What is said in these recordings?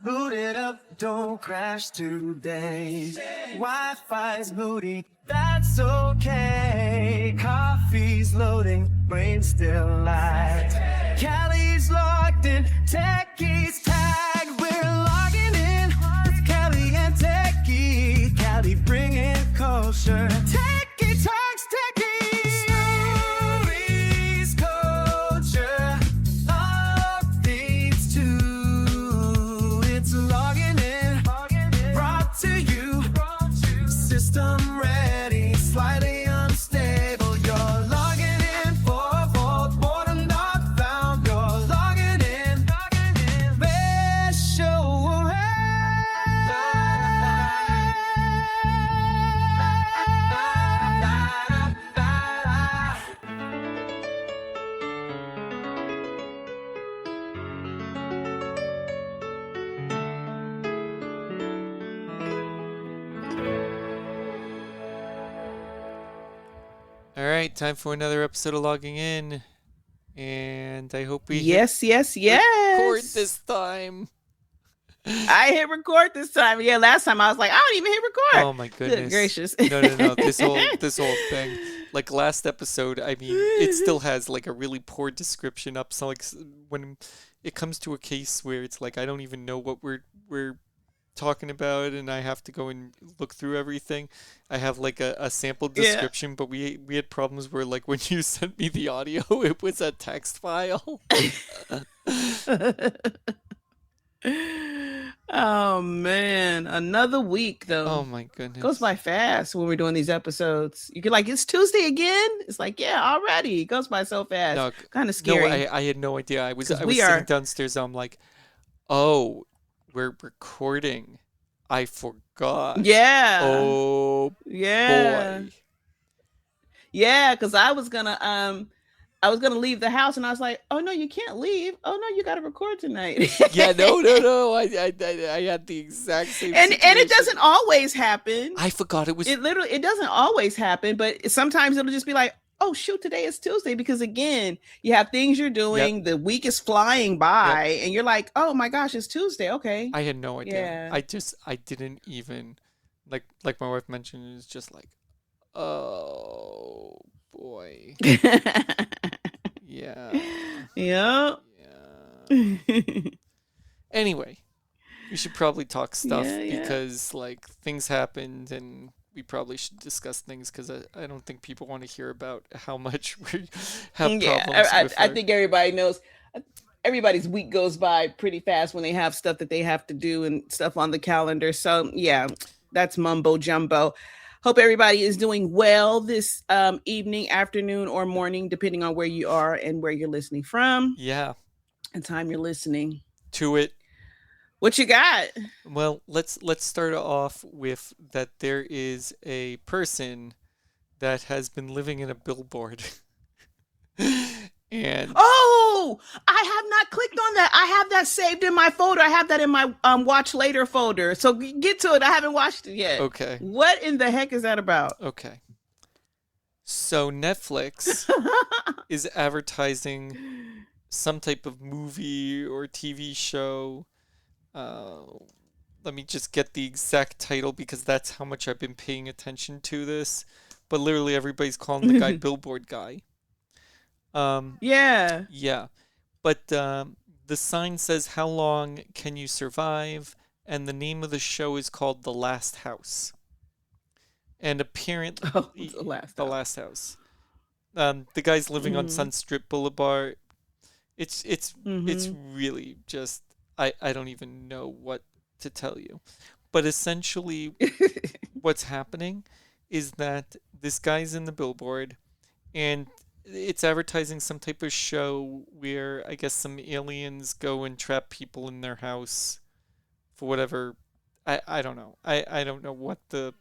Boot it up, don't crash today. Wi-Fi's moody, that's okay. Coffee's loading, brain's still light. Kali's locked in, Techie's tagged. We're logging in with Kali and Techie. Kali bringing culture. Techie talks Techie. Stories, culture, love these two. It's logging in, brought to you. System ready, slightly unstable. You're logging in for a vault, boredom not found. You're logging in, best show around. All right, time for another episode of Logging In. And I hope we Yes. record this time. I hit record this time. Yeah, last time I was like, I don't even hit record. Oh my goodness. Good gracious. No. This whole thing. Like last episode, I mean, it still has like a really poor description up. So like when it comes to a case where it's like I don't even know what we're talking about and I have to go and look through everything. I have like a sample description, but we had problems where like when you sent me the audio, it was a text file. Oh man, another week though. Oh my goodness. Goes by fast when we're doing these episodes. You could like, it's Tuesday again. It's like, yeah, already. It goes by so fast. No, Kind of scary. No, I had no idea. I was we sitting are- downstairs. I'm like, oh, we're recording. I forgot. Yeah. Oh Yeah. boy. Yeah, because I was gonna leave the house and I was like, oh no, you can't leave. Oh no, you gotta record tonight. Yeah, no. I had the exact same and it situation. doesn't always happen. I forgot it was. It doesn't always happen, but sometimes it'll just be like, oh shoot, today is Tuesday, because again, you have things you're doing, the week is flying by, and you're like, oh my gosh, it's Tuesday. Okay. I had no idea. Yeah. I didn't even like my wife mentioned. It was just like, oh boy. Yeah. Yeah. Anyway, we should probably talk stuff Yeah. because like things happened and we probably should discuss things because I don't think people want to hear about how much we have problems with I think everybody knows. Everybody's week goes by pretty fast when they have stuff that they have to do and stuff on the calendar. So yeah, that's mumbo jumbo. Hope everybody is doing well this evening, afternoon, or morning, depending on where you are and where you're listening from. Yeah. And time you're listening To it. What you got? Well, let's start off with that there is a person that has been living in a billboard. And oh, I have not clicked on that. I have that saved in my folder. I have that in my watch later folder. So get to it. I haven't watched it yet. Okay. What in the heck is that about? Okay. So Netflix is advertising some type of movie or TV show. Let me just get the exact title because that's how much I've been paying attention to this. But literally everybody's calling the guy Billboard Guy. Yeah. Yeah. But the sign says, "How long can you survive?" And the name of the show is called The Last House. And apparently, The Last House. The guy's living on Sunstrip Boulevard. It's really just I don't even know what to tell you. But essentially what's happening is that this guy's in the billboard and it's advertising some type of show where I guess some aliens go and trap people in their house for whatever. I don't know. I don't know what the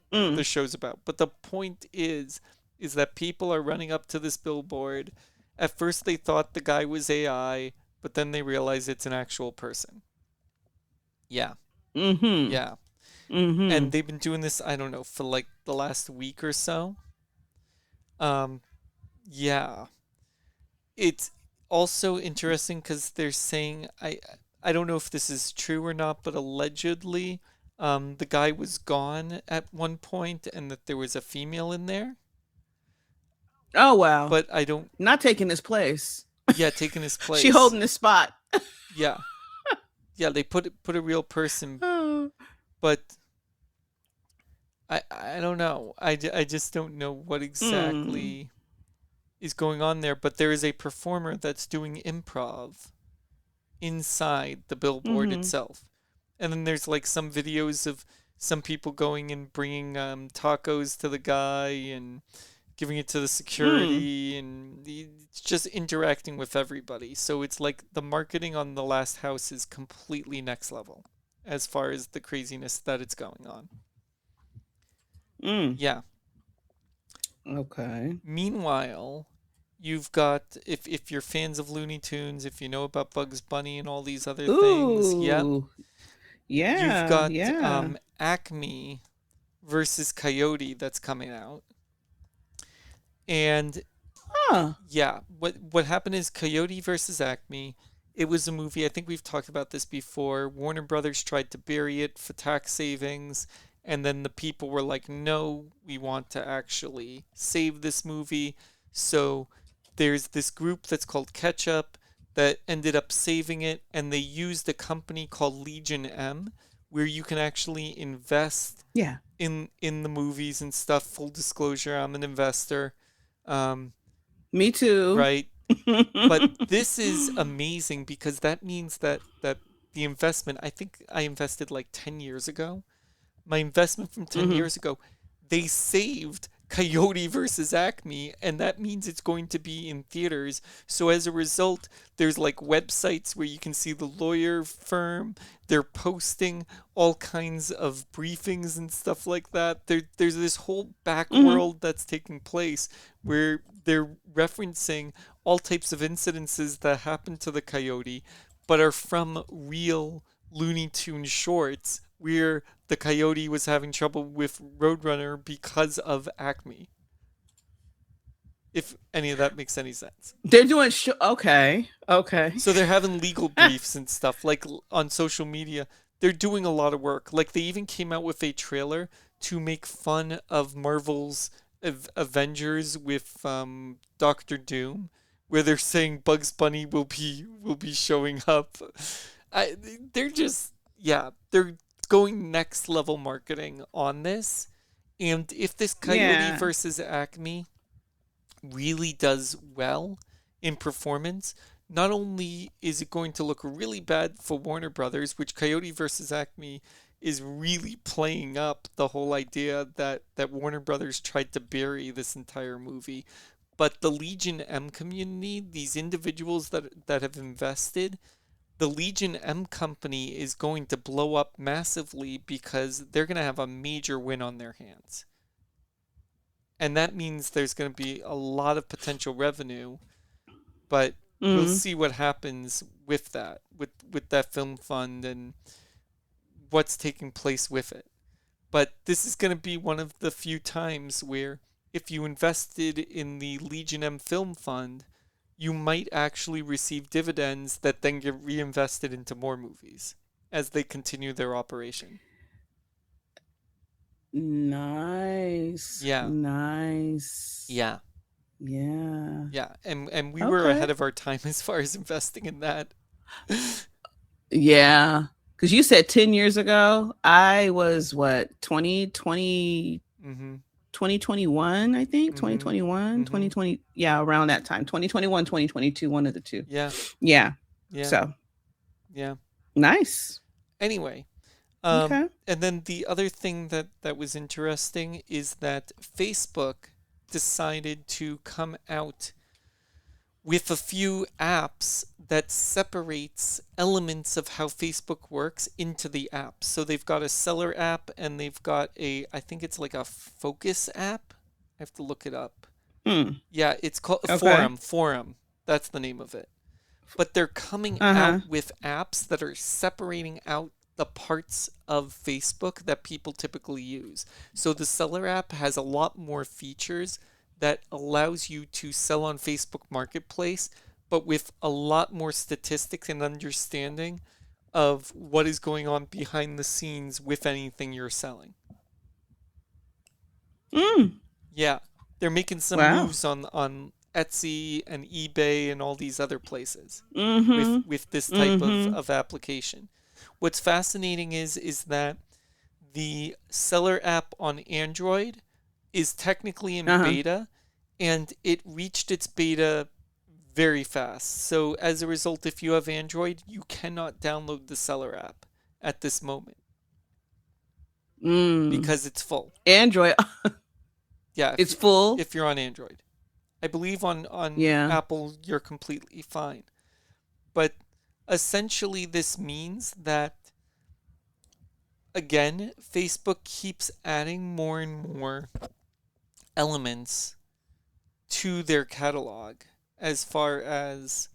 show's about. But the point is that people are running up to this billboard. At first they thought the guy was AI, but then they realize it's an actual person. Yeah. Mm-hmm. And they've been doing this, I don't know, for like the last week or so. Um, yeah. It's also interesting because they're saying I don't know if this is true or not, but allegedly, the guy was gone at one point, and that there was a female in there. Oh wow. But I don't. Not taking his place. Yeah, taking his She place. holding his spot. Yeah, yeah. They put a real person, Oh. but I don't know. I just don't know what Mm. exactly is going on there. But there is a performer that's doing improv inside the billboard Mm-hmm. itself. And then there's like some videos of some people going and bringing tacos to the guy and giving it to the Mm. security, and it's just interacting with everybody. So it's like the marketing on The Last House is completely next level as far as the craziness that it's going on. Mm. Yeah. Okay. Meanwhile, you've got, if you're fans of Looney Tunes, if you know about Bugs Bunny and all these other things, yep, Ooh. you've Yeah. got Yeah. Acme versus Coyote that's coming out. And Huh. yeah, what happened is Coyote versus Acme. It was a movie. I think we've talked about this before. Warner Brothers tried to bury it for tax savings, and then the people were like, "No, we want to actually save this movie." So there's this group that's called Ketchup that ended up saving it, and they used a company called Legion M, where you can actually invest Yeah. in the movies and stuff. Full disclosure, I'm an investor. Um, Me too. right? But this is amazing because that means that the investment, I think I invested like 10 years ago. My investment from 10 Mm-hmm. years ago, they saved Coyote versus Acme, and that means it's going to be in theaters. So as a result, there's like websites where you can see the lawyer firm. They're posting all kinds of briefings and stuff like that. There's this whole back Mm-hmm. world that's taking place where they're referencing all types of incidences that happened to the Coyote, but are from real Looney Tune shorts where the Coyote was having trouble with Roadrunner because of Acme. If any of that makes any sense. They're doing okay. Okay. So they're having legal briefs and stuff like on social media. They're doing a lot of work. Like they even came out with a trailer to make fun of Marvel's Avengers with Doctor Doom, where they're saying Bugs Bunny will be showing up. I, they're just, yeah, they're going next level marketing on this. And if this Coyote Yeah. versus Acme really does well in performance, not only is it going to look really bad for Warner Brothers, which Coyote versus Acme is really playing up the whole idea that Warner Brothers tried to bury this entire movie, but the Legion M community, these individuals that have invested, the Legion M company is going to blow up massively because they're going to have a major win on their hands. And that means there's going to be a lot of potential revenue, but we'll Mm. see what happens with that, with that film fund and what's taking place with it. But this is going to be one of the few times where if you invested in the Legion M Film Fund, you might actually receive dividends that then get reinvested into more movies as they continue their operation. Nice. Yeah, Nice. yeah, Yeah. yeah. And we were Okay. ahead of our time as far as investing in that. Yeah. Because you said 10 years ago, I was what, 2020, Mm-hmm. 2021, I think, Mm-hmm. 2021, Mm-hmm. 2020. Yeah, around that time, 2021, 2022, one of the two. Yeah, Yeah. yeah, So yeah. nice. Anyway, Okay. and then the other thing that was interesting is that Facebook decided to come out with a few apps that separates elements of how Facebook works into the app. So they've got a seller app and they've got I think it's like a focus app. I have to look it up. Hmm. Yeah, it's called Okay. Forum. That's the name of it. But they're coming Uh-huh. out with apps that are separating out the parts of Facebook that people typically use. So the seller app has a lot more features that allows you to sell on Facebook Marketplace, but with a lot more statistics and understanding of what is going on behind the scenes with anything you're selling. Mm. Yeah, they're making some Wow. moves on Etsy and eBay and all these other places Mm-hmm. with this type Mm-hmm. of application. What's fascinating is that the seller app on Android is technically in Uh-huh. beta, and it reached its beta very fast. So as a result, if you have Android, you cannot download the seller app at this moment Mm. because it's full. Android. Yeah, It's full. if you're on Android. I believe on Yeah. Apple you're completely fine. But essentially this means that again, Facebook keeps adding more and more elements to their catalog as far as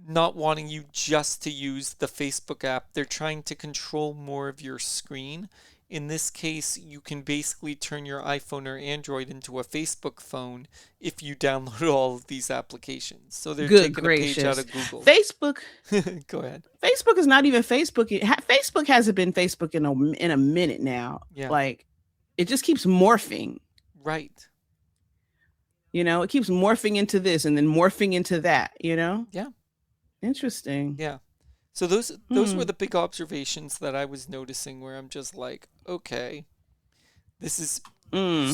not wanting you just to use the Facebook app. They're trying to control more of your screen. In this case, you can basically turn your iPhone or Android into a Facebook phone if you download all of these applications. So they're Good taking a page out gracious. of Google. Facebook. Go ahead. Facebook is not even Facebook. Facebook hasn't been Facebook in a minute now. Yeah. Like, it just keeps morphing. Right. You know, it keeps morphing into this and then morphing into that. You know. Yeah. Interesting. Yeah. So those were the big observations that I was noticing where I'm just like, okay, this is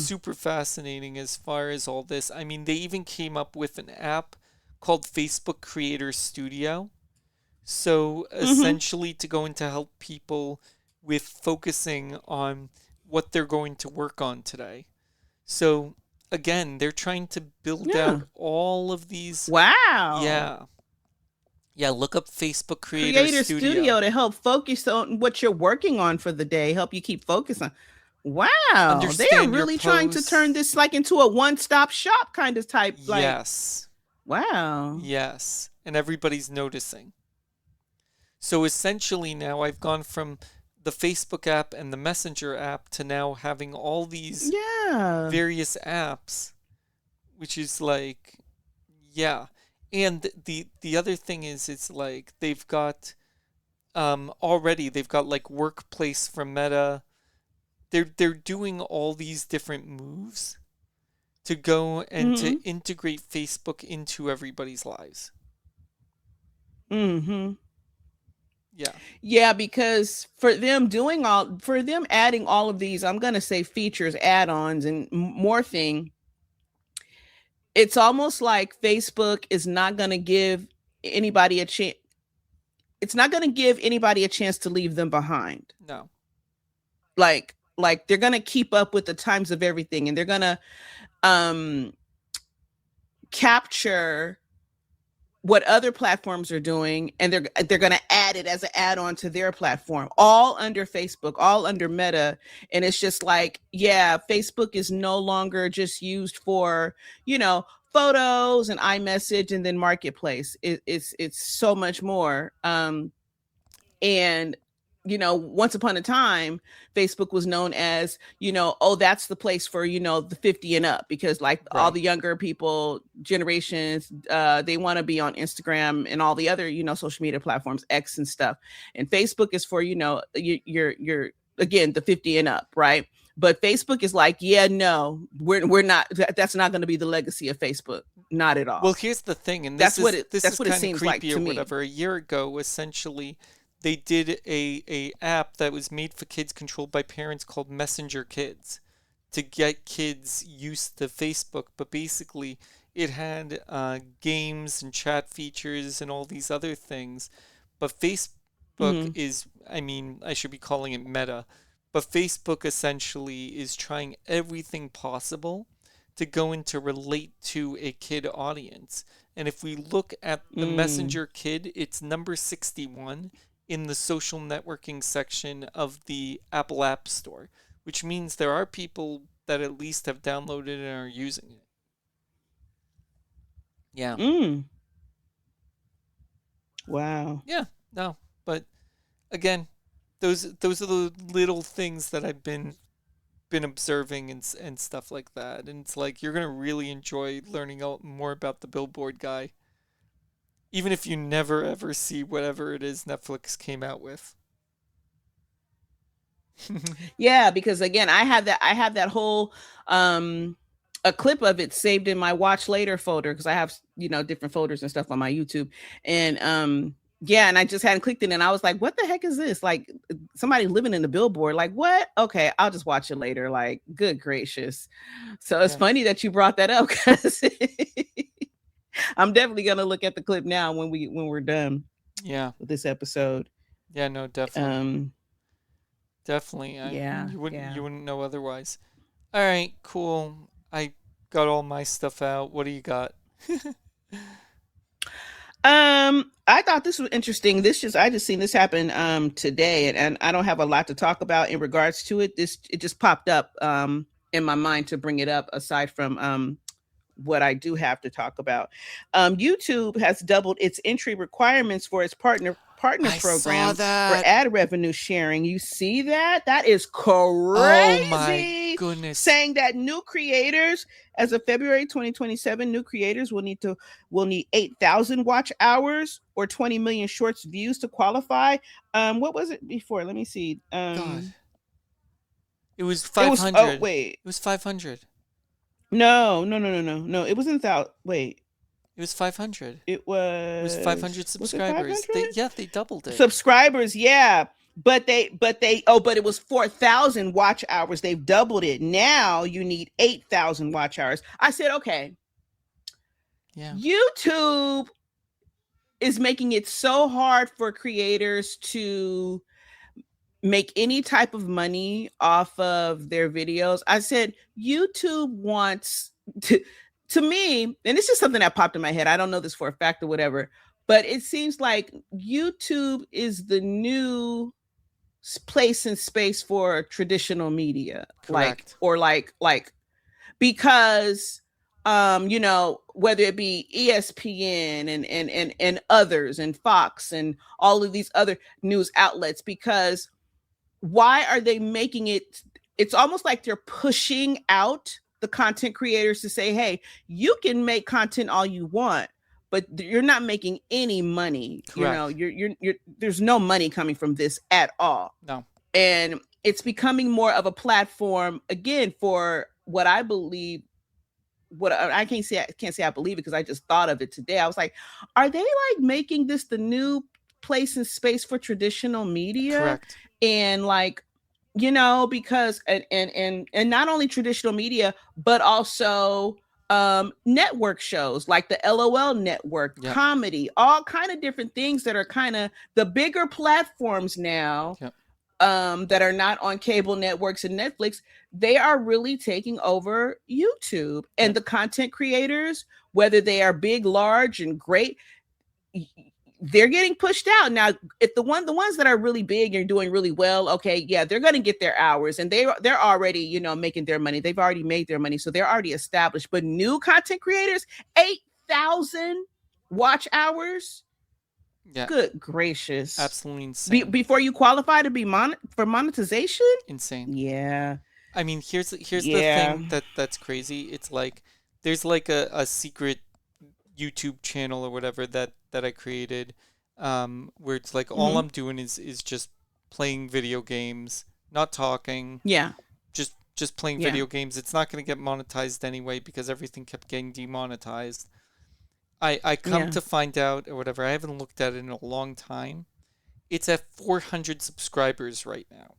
super fascinating as far as all this. I mean, they even came up with an app called Facebook Creator Studio. So essentially to go in to help people with focusing on what they're going to work on today. So again, they're trying to build out all of these. Wow. Yeah. Yeah, look up Facebook Creator Studio to help focus on what you're working on for the day, help you keep focusing. Wow. They are really trying to turn this like into a one-stop shop kind of type. Like, yes. Wow. Yes. And everybody's noticing. So essentially now I've gone from the Facebook app and the Messenger app to now having all these various apps, which is like, yeah. And the other thing is, it's like they've got already they've got like Workplace from Meta. They're doing all these different moves to go and to integrate Facebook into everybody's lives. Mm-hmm. Yeah. Yeah, because for them adding all of these, I'm gonna say features, add-ons, and morphing, it's almost like Facebook is not gonna give anybody a chance. It's not gonna give anybody a chance to leave them behind. No. Like they're gonna keep up with the times of everything, and they're gonna capture what other platforms are doing, and they're going to add it as an add-on to their platform, all under Facebook, all under Meta. And it's just like, yeah, Facebook is no longer just used for, you know, photos and iMessage and then Marketplace. It's so much more. And you know, once upon a time, Facebook was known as, you know, oh, that's the place for, you know, the 50 and up, because like all the younger people, generations, they want to be on Instagram and all the other, you know, social media platforms, X and stuff. And Facebook is for, you know, you're again, the 50 and up, right? But Facebook is like, yeah, no, we're not. That's not going to be the legacy of Facebook. Not at all. Well, here's the thing, and that's what it creepy seems like to or me. whatever. A year ago, essentially, they did a app that was made for kids, controlled by parents, called Messenger Kids, to get kids used to Facebook. But basically, it had games and chat features and all these other things. But Facebook is, I mean, I should be calling it Meta, but Facebook essentially is trying everything possible to go into relate to a kid audience. And if we look at the Messenger Kid, it's number 61 in the social networking section of the Apple App Store, which means there are people that at least have downloaded it and are using it. Yeah. Wow. Yeah, no, but again, those are the little things that I've been been observing and stuff like that. And it's like you're gonna really enjoy learning more about the Billboard guy, even if you never ever see whatever it is Netflix came out with. Yeah, because again, I have that whole a clip of it saved in my watch later folder because I have different folders and stuff on my YouTube. And yeah, and I just hadn't clicked it and I was like, what the heck is this? Like somebody living in the billboard. Like, what? Okay, I'll just watch it later. Like, good gracious. So it's funny that you brought that up because I'm definitely gonna look at the clip now when we're done. Yeah. With this episode. Yeah, no, definitely. Definitely. Yeah. You wouldn't know otherwise. All right, cool. I got all my stuff out. What do you got? I thought this was interesting. I just seen this happen today, and I don't have a lot to talk about in regards to it. It just popped up in my mind to bring it up aside from what I do have to talk about. YouTube has doubled its entry requirements for its partner program for ad revenue sharing. You see that? That is crazy. Oh my goodness. Saying that new creators, as of February 2027, new creators will need 8,000 watch hours or 20 million shorts views to qualify. What was it before? Let me see. God. It was 500. It was 500. No. It wasn't that. Wait. It was 500. It was 500 subscribers. They doubled it. Subscribers, yeah. But it was 4,000 watch hours. They've doubled it. Now you need 8,000 watch hours. I said, okay. Yeah. YouTube is making it so hard for creators to make any type of money off of their videos. I said, YouTube wants to me, and this is something that popped in my head. I don't know this for a fact or whatever, but it seems like YouTube is the new place and space for traditional media. Correct. Because whether it be ESPN and others and Fox and all of these other news outlets, because why are they making it? It's almost like they're pushing out the content creators to say, hey, you can make content all you want, but you're not making any money. Correct. You're there's no money coming from this at all. No. And it's becoming more of a platform again for what I believe. What I can't say I believe it because I just thought of it today. I was like, are they like making this the new place and space for traditional media? Correct. And like, because and not only traditional media, but also network shows like the LOL network, yep. comedy, all kind of different things that are kind of the bigger platforms now. Yep. That are not on cable networks and Netflix, they are really taking over YouTube. And the content creators, whether they are big, large, and great, they're getting pushed out. Now, if the ones that are really big and doing really well, okay, yeah, they're going to get their hours and they're already, making their money. They've already made their money. So they're already established. But new content creators, 8,000 watch hours. Yeah. Good gracious. Absolutely insane. Before you qualify to be for monetization? Insane. Yeah. I mean, here's the thing that's crazy. It's like there's like a secret YouTube channel or whatever that I created where it's like all I'm doing is just playing video games, not talking. Yeah. Just playing video games. It's not going to get monetized anyway because everything kept getting demonetized. I come to find out or whatever, I haven't looked at it in a long time. It's at 400 subscribers right now.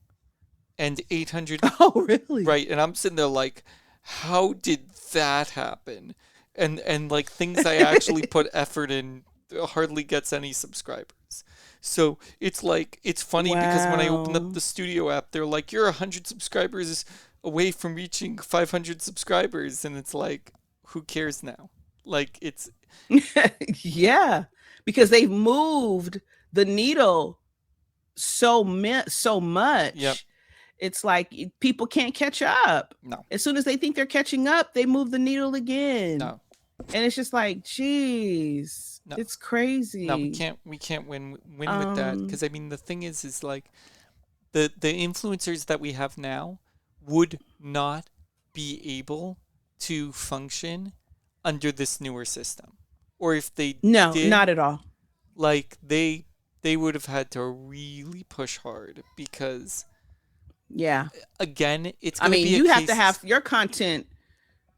And 800. Oh, really? Right. And I'm sitting there like, how did that happen? And like things I actually put effort in hardly gets any subscribers. So it's like, it's funny because when I opened up the studio app, they're like, you're 100 subscribers away from reaching 500 subscribers. And it's like, who cares now? Like it's... Yeah, because they've moved the needle so much. Yep. It's like people can't catch up. No. As soon as they think they're catching up, they move the needle again. No. And it's just like, geez, it's crazy. No, we can't win with that because I mean the thing is like the influencers that we have now would not be able to function under this newer system. Or if they No, did, not at all. like they would have had to really push hard because Yeah. again, it's I going to mean, be a you have to case. have your content.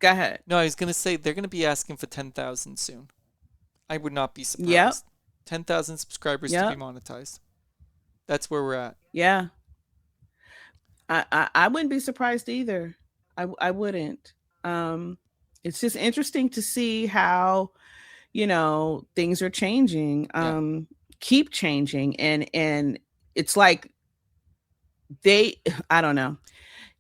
Go ahead. No, I was going to say they're going to be asking for 10,000 soon. I would not be Yep. surprised. 10,000 subscribers to Yep. be monetized. That's where we're at. Yeah. I wouldn't be surprised either. I wouldn't. It's just interesting to see how, things are changing, keep changing. And it's like I don't know.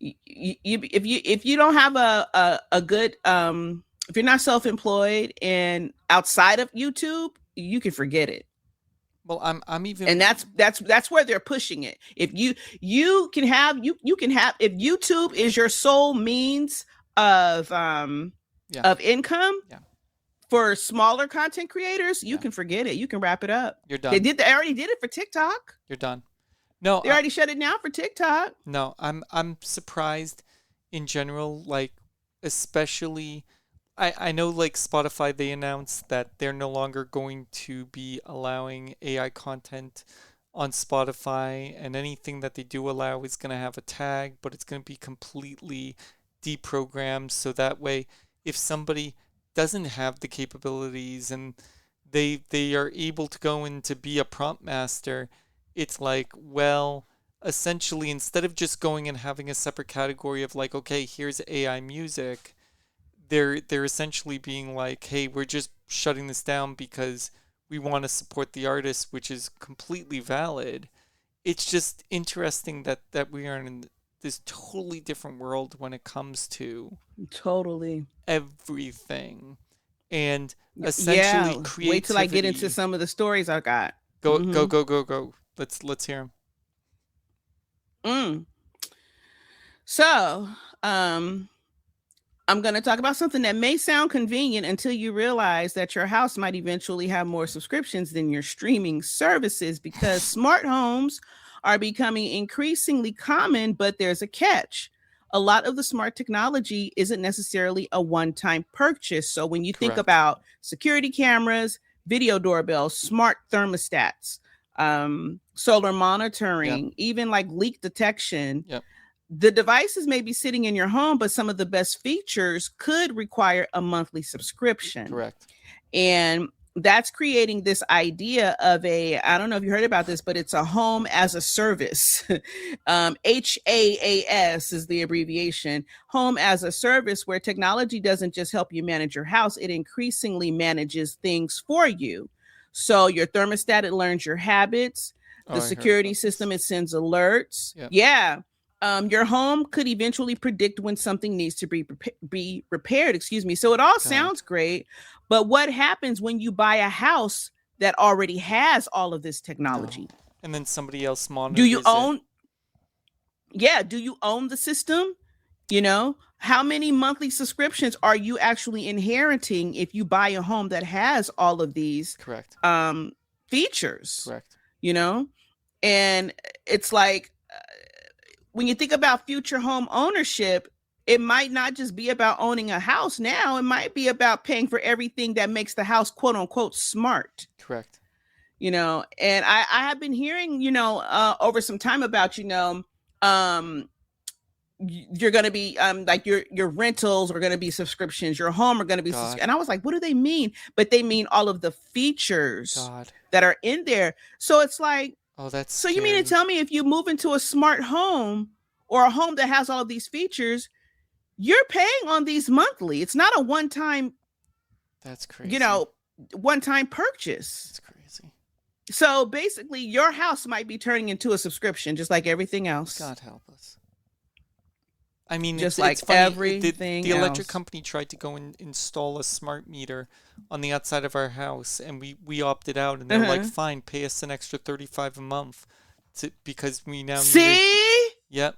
If you don't have a good, if you're not self-employed and outside of YouTube, you can forget it. Well, I'm even, and that's where they're pushing it. If you can have if YouTube is your sole means of income, for smaller content creators, you can forget it. You can wrap it up. You're done. They already did it for TikTok. You're done. No, they already shut it down for TikTok. No, I'm surprised in general, like especially I know like Spotify, they announced that they're no longer going to be allowing AI content on Spotify, and anything that they do allow is going to have a tag, but it's going to be completely deprogrammed, so that way if somebody doesn't have the capabilities and they are able to go in to be a prompt master, it's like, well, essentially instead of just going and having a separate category of like, okay, here's AI music, they're essentially being like, hey, we're just shutting this down because we want to support the artist, which is completely valid. It's just interesting that we are in this totally different world when it comes to totally everything. And essentially creativity. Wait till I get into some of the stories I got. Go. Let's hear them. So, I'm going to talk about something that may sound convenient until you realize that your house might eventually have more subscriptions than your streaming services, because smart homes are becoming increasingly common, but there's a catch. A lot of the smart technology isn't necessarily a one-time purchase. So when you think about security cameras, video doorbells, smart thermostats, solar monitoring, even like leak detection, the devices may be sitting in your home, but some of the best features could require a monthly subscription. Correct. And that's creating this idea of I don't know if you heard about this, but it's a home as a service. HAAS is the abbreviation. Home as a service, where technology doesn't just help you manage your house, it increasingly manages things for you. So your thermostat, it learns your habits. The security system, it sends alerts. Your home could eventually predict when something needs to be repaired. So it all sounds great, but what happens when you buy a house that already has all of this technology? And then somebody else monitors Do you own? Do you own the system? How many monthly subscriptions are you actually inheriting if you buy a home that has all of these features? And it's like, when you think about future home ownership, it might not just be about owning a house now. It might be about paying for everything that makes the house, quote unquote, smart. Correct. And I have been hearing, over some time about, you're going to be like your rentals are going to be subscriptions, your home are going to be and I was like, what do they mean? But they mean all of the features that are in there. So it's like, that's so scary. You mean to tell me if you move into a smart home or a home that has all of these features, you're paying on these monthly? It's not a one-time. That's crazy. One-time purchase. That's crazy. So basically, your house might be turning into a subscription, just like everything else. God help us. I mean, just it's funny. Everything the electric company tried to go and install a smart meter on the outside of our house, and we opted out, and they're like, fine, pay us an extra $35 a month because we now Yep.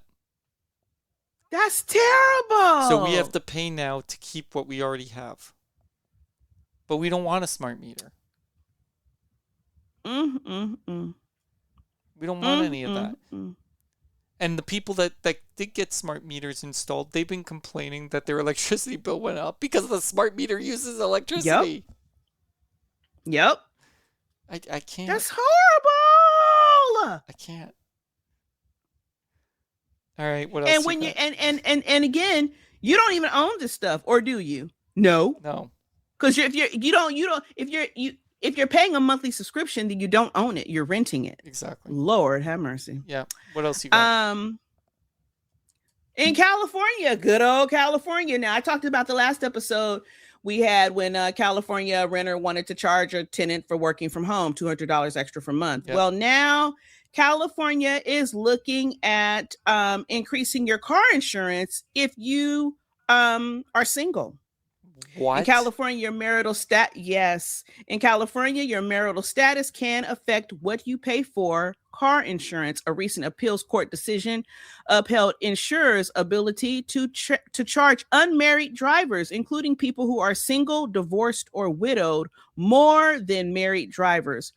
That's terrible. So we have to pay now to keep what we already have. But we don't want a smart meter. We don't want any of that. And the people that did get smart meters installed, they've been complaining that their electricity bill went up because the smart meter uses electricity. Yep. I can't. That's horrible. I can't. All right, what else? And when you and again, you don't even own this stuff, or do you? No. Because if you're paying a monthly subscription, then you don't own it. You're renting it. Exactly. Lord have mercy. Yeah. What else you got? In California, good old California. Now, I talked about the last episode we had when California renter wanted to charge a tenant for working from home $200 extra per month. Yep. Well, now California is looking at increasing your car insurance if you are single. What? In California, your marital In California, your marital status can affect what you pay for car insurance. A recent appeals court decision upheld insurers' ability to charge unmarried drivers, including people who are single, divorced, or widowed, more than married drivers.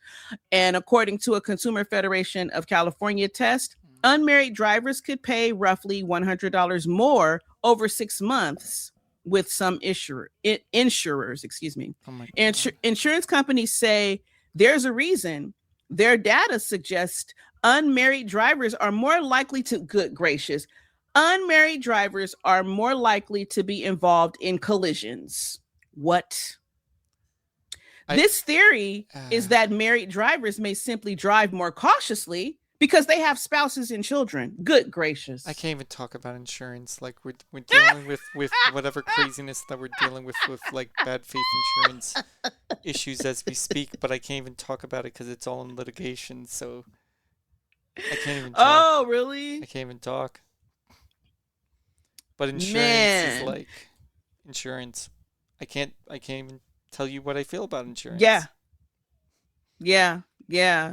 And according to a Consumer Federation of California test, unmarried drivers could pay roughly $100 more over 6 months. With some insurers, excuse me. Insurance companies say there's a reason. Their data suggests unmarried drivers are more likely to, good gracious, unmarried drivers are more likely to be involved in collisions. What? This theory is that married drivers may simply drive more cautiously because they have spouses and children. Good gracious. I can't even talk about insurance. Like we're dealing with whatever craziness that we're dealing with like bad faith insurance issues as we speak, but I can't even talk about it because it's all in litigation, so I can't even talk. Oh, really? I can't even talk. But insurance is like insurance. I can't even tell you what I feel about insurance. Yeah.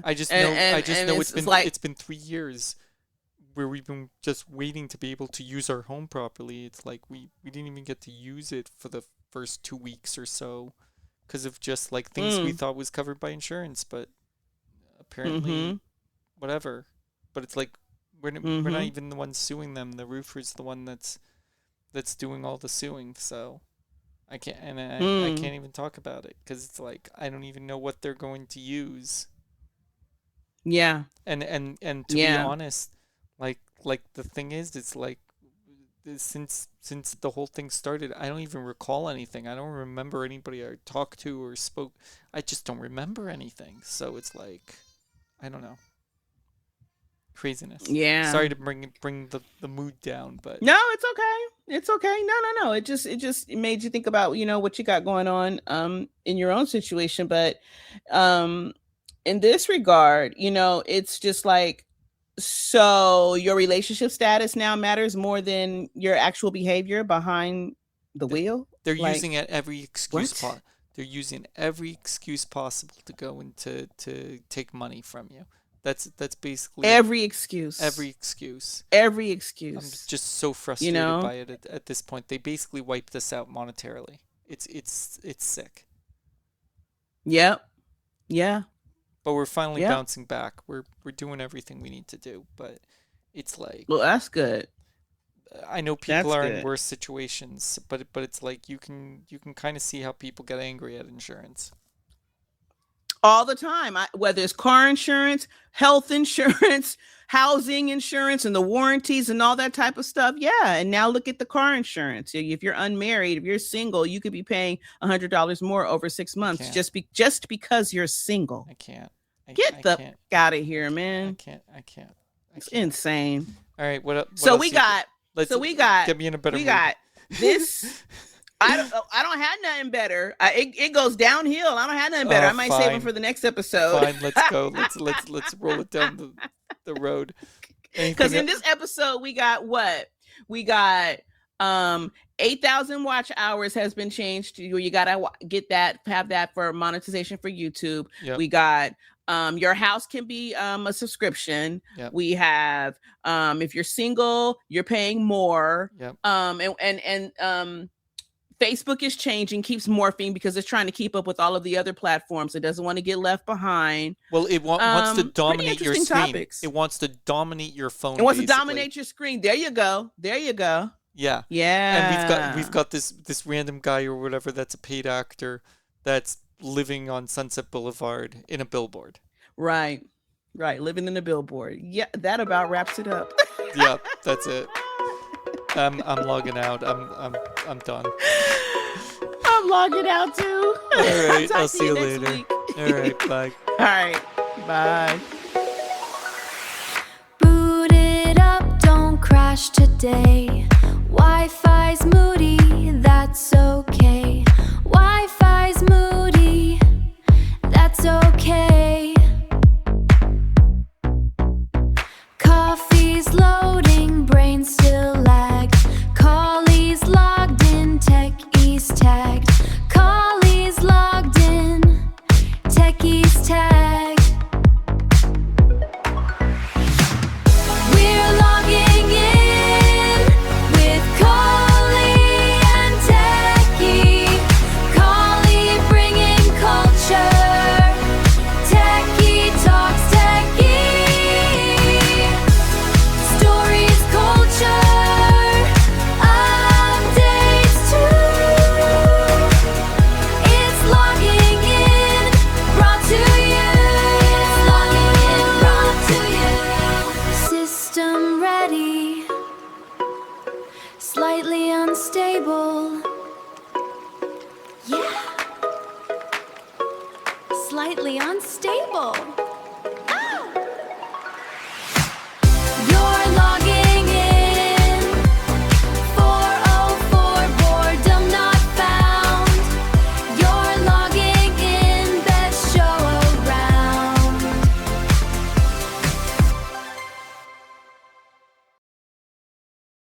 I just know it's been 3 years where we've been just waiting to be able to use our home properly. It's like we didn't even get to use it for the first 2 weeks or so because of just like things we thought was covered by insurance, but apparently whatever. But it's like we're not even the ones suing them. The roofer's the one that's doing all the suing, so I can't I can't even talk about it because it's like I don't even know what they're going to use. Yeah. And to be honest, like the thing is, it's like since the whole thing started, I don't even recall anything. I don't remember anybody I talked to or spoke. I just don't remember anything. So it's like, I don't know. Craziness. Yeah. Sorry to bring the mood down, but no, it's okay. It's okay. No. It just made you think about, what you got going on in your own situation. But in this regard, it's just like, so your relationship status now matters more than your actual behavior behind the wheel. They're using every excuse. They're using every excuse possible to go and to take money from you. That's basically every excuse. Every excuse. I'm just so frustrated by it at this point. They basically wiped us out monetarily. It's sick. Yep. Yeah. But we're finally bouncing back. We're doing everything we need to do, but it's like, well, that's good. I know people are in worse situations, but it's like you can kind of see how people get angry at insurance all the time. Whether it's car insurance, health insurance, housing insurance, and the warranties and all that type of stuff. Yeah, and now look at the car insurance. If you're unmarried, if you're single, you could be paying $100 more over 6 months just because you're single. I can't. Get the out of here, man. I can't. It's insane. All right, what else we got get me in a better mood. Got this. I don't have nothing better. It goes downhill. I don't have nothing better. I might save it for the next episode. Fine, let's go. Let's roll it down the road. Because in this episode, we got what? We got 8,000 watch hours has been changed. You gotta have that for monetization for YouTube. Yep. We got your house can be a subscription. Yep. We have if you're single, you're paying more. Yep. And Facebook is changing, keeps morphing because it's trying to keep up with all of the other platforms. It doesn't want to get left behind. Well, it wants to Pretty dominate your interesting screen. topics. It wants to dominate your phone. It wants to basically. dominate your screen. There you go. There you go. Yeah. Yeah. And we've got this random guy or whatever that's a paid actor that's living on Sunset Boulevard in a billboard. Right. Living in a billboard. Yeah, that about wraps it up. Yeah, that's it. I'm logging out. I'm done. I'm logging out too. All right, Talk I'll to see you next later. week. All right, bye. All right. Bye. Boot it up, don't crash today. Wi-Fi's moody, that's okay. Wi-Fi's moody, that's okay. Coffee's loading, brain still lagged. Kali's logged in, Techie's tagged. Kali's logged in, Techie's tagged. We're logging in with Kali and Techie. Kali bringing culture. Techie talks Techie. Stories, culture, updates too. It's logging in, brought to you. It's logging in, brought to you. System ready, slightly unstable. Yeah, slightly unstable.